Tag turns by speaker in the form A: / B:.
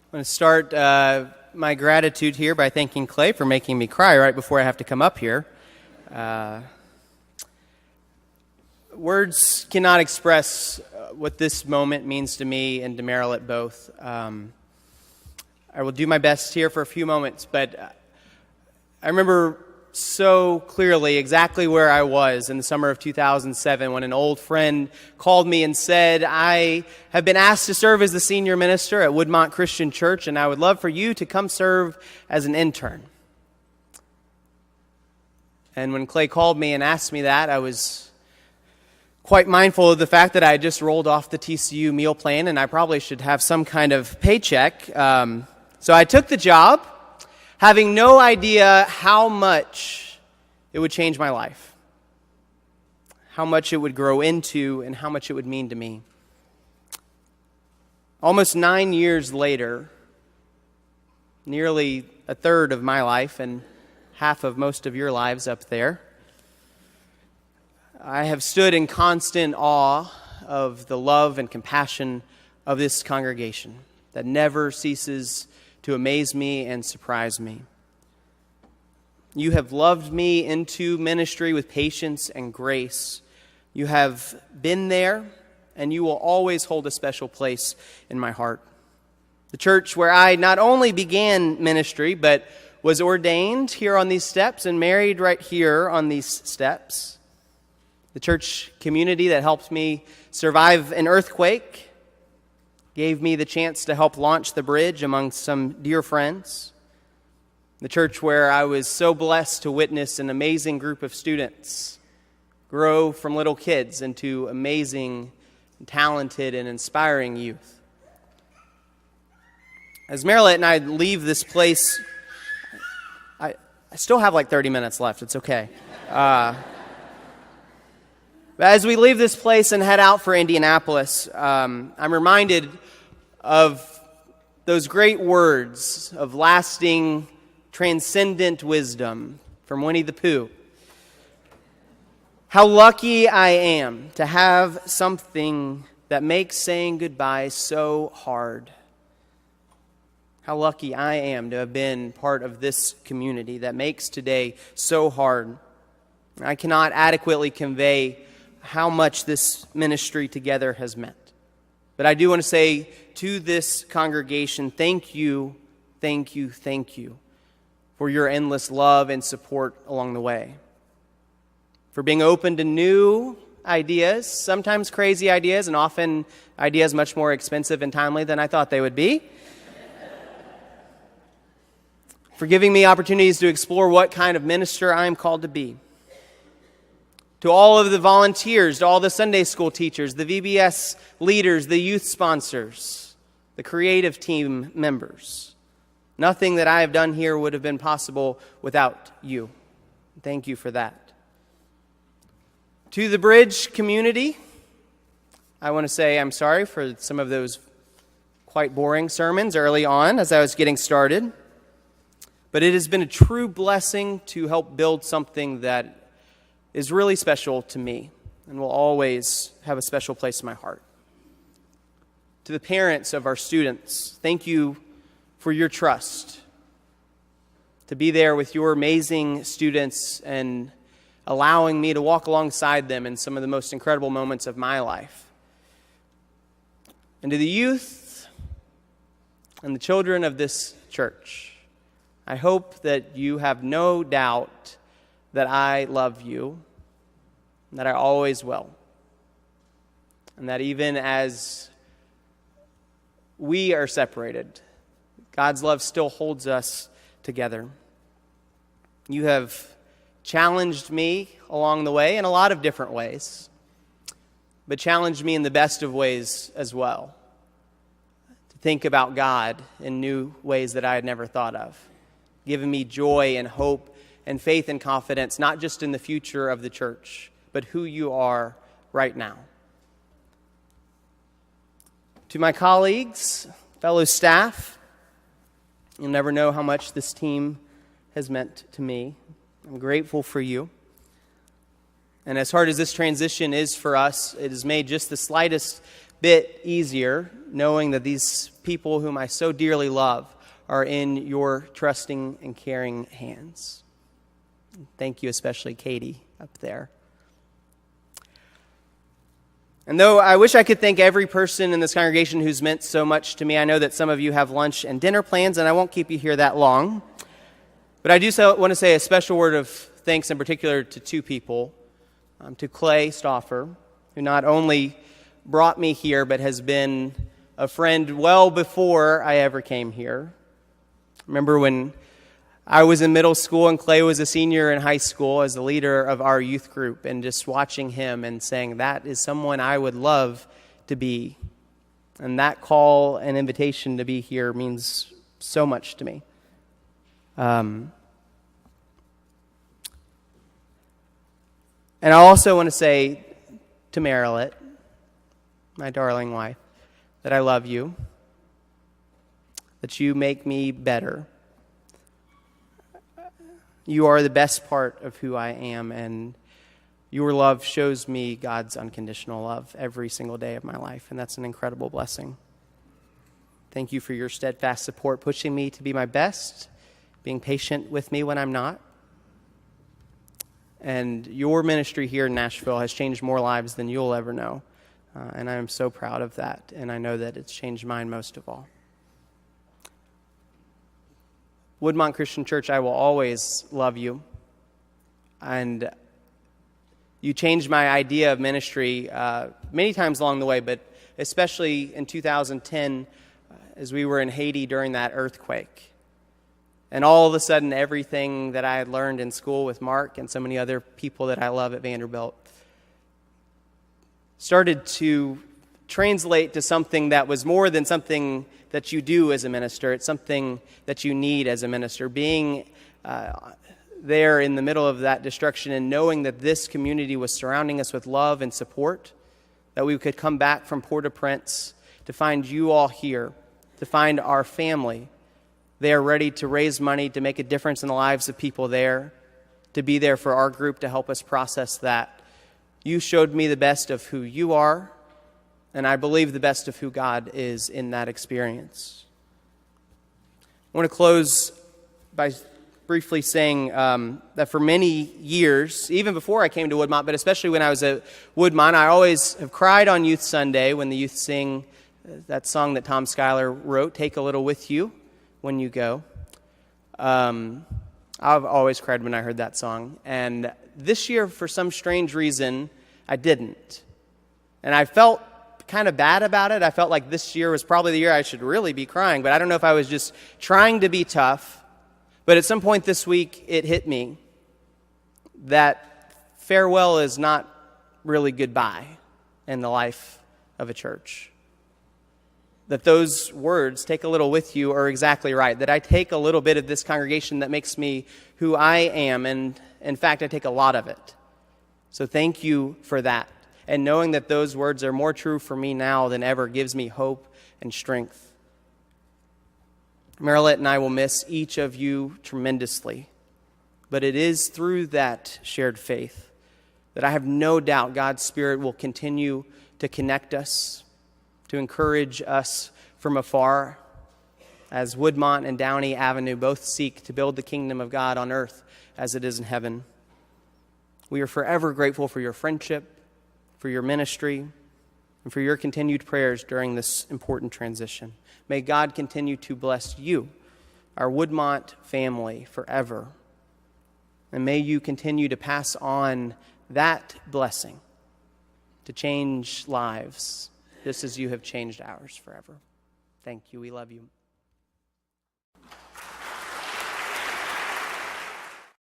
A: I'm going to start my gratitude here by thanking Clay for making me cry right before I have to come up here. Words cannot express what this moment means to me and to Marilyn both. I will do my best here for a few moments, but I remember so clearly exactly where I was in the summer of 2007 when an old friend called me and said, I have been asked to serve as the senior minister at Woodmont Christian Church, and I would love for you to come serve as an intern. And when Clay called me and asked me that, I was quite mindful of the fact that I had just rolled off the TCU meal plan and I probably should have some kind of paycheck. So I took the job, having no idea how much it would change my life, how much it would grow into, and how much it would mean to me. Almost 9 years later, nearly a third of my life and half of most of your lives up there, I have stood in constant awe of the love and compassion of this congregation that never ceases to amaze me and surprise me. You have loved me into ministry with patience and grace. You have been there, and you will always hold a special place in my heart. The church where I not only began ministry, but was ordained here on these steps and married right here on these steps. The church community that helped me survive an earthquake, gave me the chance to help launch the bridge among some dear friends. The church where I was so blessed to witness an amazing group of students grow from little kids into amazing, talented, and inspiring youth. As Marilyn and I leave this place, I still have like 30 minutes left. It's okay. But as we leave this place and head out for Indianapolis, I'm reminded of those great words of lasting, transcendent wisdom from Winnie the Pooh. How lucky I am to have something that makes saying goodbye so hard. How lucky I am to have been part of this community that makes today so hard. I cannot adequately convey how much this ministry together has meant. But I do want to say to this congregation, thank you, thank you, thank you for your endless love and support along the way. For being open to new ideas, sometimes crazy ideas, and often ideas much more expensive and timely than I thought they would be. For giving me opportunities to explore what kind of minister I am called to be. To all of the volunteers, to all the Sunday school teachers, the VBS leaders, the youth sponsors, the creative team members. Nothing that I have done here would have been possible without you. Thank you for that. To the Bridge community, I want to say I'm sorry for some of those quite boring sermons early on as I was getting started. But it has been a true blessing to help build something that is really special to me and will always have a special place in my heart. To the parents of our students, thank you for your trust to be there with your amazing students and allowing me to walk alongside them in some of the most incredible moments of my life. And to the youth and the children of this church, I hope that you have no doubt that I love you, and that I always will, and that even as we are separated, God's love still holds us together. You have challenged me along the way in a lot of different ways, but challenged me in the best of ways as well, to think about God in new ways that I had never thought of, giving me joy and hope and faith and confidence, not just in the future of the church, but who you are right now. To my colleagues, fellow staff, you'll never know how much this team has meant to me. I'm grateful for you. And as hard as this transition is for us, it has made just the slightest bit easier knowing that these people whom I so dearly love are in your trusting and caring hands. Thank you, especially Katie up there. And though I wish I could thank every person in this congregation who's meant so much to me, I know that some of you have lunch and dinner plans, and I won't keep you here that long. But I do want to say a special word of thanks in particular to two people, to Clay Stauffer, who not only brought me here, but has been a friend well before I ever came here. Remember when I was in middle school and Clay was a senior in high school as the leader of our youth group, and just watching him and saying, that is someone I would love to be. And that call and invitation to be here means so much to me. And I also want to say to Marilyn, my darling wife, that I love you, that you make me better. You are the best part of who I am, and your love shows me God's unconditional love every single day of my life, and that's an incredible blessing. Thank you for your steadfast support, pushing me to be my best, being patient with me when I'm not. And your ministry here in Nashville has changed more lives than you'll ever know, and I am so proud of that, and I know that it's changed mine most of all. Woodmont Christian Church, I will always love you. And you changed my idea of ministry many times along the way, but especially in 2010 as we were in Haiti during that earthquake. And all of a sudden, everything that I had learned in school with Mark and so many other people that I love at Vanderbilt started to translate to something that was more than something that you do as a minister. It's something that you need as a minister. Being there in the middle of that destruction and knowing that this community was surrounding us with love and support, that we could come back from Port-au-Prince to find you all here, to find our family. They are ready to raise money to make a difference in the lives of people there, to be there for our group to help us process that. You showed me the best of who you are, and I believe the best of who God is in that experience. I want to close by briefly saying that for many years, even before I came to Woodmont, but especially when I was at Woodmont, I always have cried on Youth Sunday when the youth sing that song that Tom Schuyler wrote, Take a Little With You When You Go. I've always cried when I heard that song. And this year, for some strange reason, I didn't. And I felt kind of bad about it. I felt like this year was probably the year I should really be crying, but I don't know if I was just trying to be tough. But at some point this week, it hit me that farewell is not really goodbye in the life of a church. That those words, take a little with you, are exactly right. That I take a little bit of this congregation that makes me who I am, and in fact, I take a lot of it. So thank you for that. And knowing that those words are more true for me now than ever gives me hope and strength. Marilyn and I will miss each of you tremendously. But it is through that shared faith that I have no doubt God's Spirit will continue to connect us, to encourage us from afar, as Woodmont and Downey Avenue both seek to build the kingdom of God on earth as it is in heaven. We are forever grateful for your friendship, for your ministry, and for your continued prayers during this important transition. May God continue to bless you, our Woodmont family, forever. And may you continue to pass on that blessing to change lives, just as you have changed ours forever. Thank you. We love you.